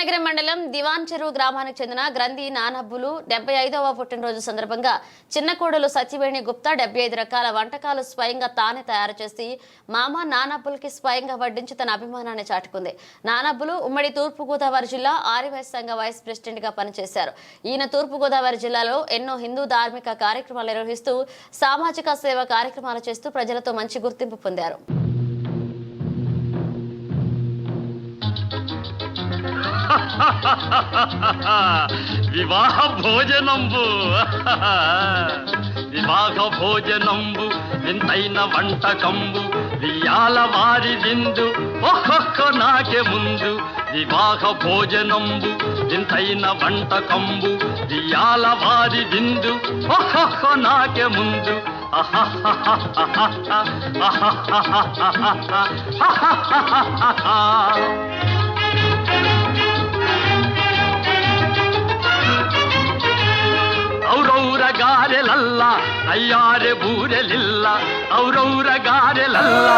కృష్ణగిరి మండలం దివాన్ చెరువు గ్రామానికి చెందిన గ్రంథి నానబ్బులు 75వ పుట్టినరోజు సందర్భంగా చిన్న కోడలు సత్యవేణి గుప్తా 75 రకాల వంటకాలు స్వయంగా తానే తయారు చేసి మామ నానబ్బులకి స్వయంగా వడ్డించి తన అభిమానాన్ని చాటుకుంది. నానబ్బులు ఉమ్మడి తూర్పుగోదావరి జిల్లా ఆర్యవైశ్య సంఘ వైస్ ప్రెసిడెంట్ గా పనిచేశారు. ఈయన తూర్పుగోదావరి జిల్లాలో ఎన్నో హిందూ ధార్మిక కార్యక్రమాలు నిర్వహిస్తూ సామాజిక సేవ కార్యక్రమాలు చేస్తూ ప్రజలతో మంచి గుర్తింపు పొందారు. వివాహ భోజనంబు వింతైన వంటకంబు వియాల వారి విందు ఒక్కొక్క నాకే ముందు. వివాహ భోజనంబు వింతైన వంటకంబు వియాల వారి విందు ఒక్కొక్క నాకే ముందు. ಔರೌರ ಗಾರೆಲಲ್ಲ ಅಯ್ಯಾರೆ ಬೂರೆಲಿಲ್ಲ, ಔರೌರ ಗಾರೆಲಲ್ಲ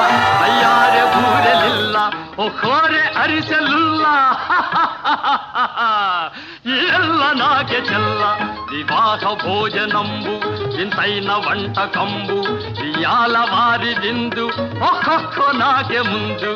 ಅಯ್ಯಾರೆ ಬೂರೆಲಿಲ್ಲ, ಒಕ್ಕೋರೆ ಅರಿಸಲಿಲ್ಲ ಎಲ್ಲ ನಾಗೆ ಚೆಲ್ಲ. ವಿವಾಹ ಭೋಜನಂಬು ಇಂತೈನ వంటకంబు వియాల వారి విందు ఒక్కొక్క నాకే ముందు.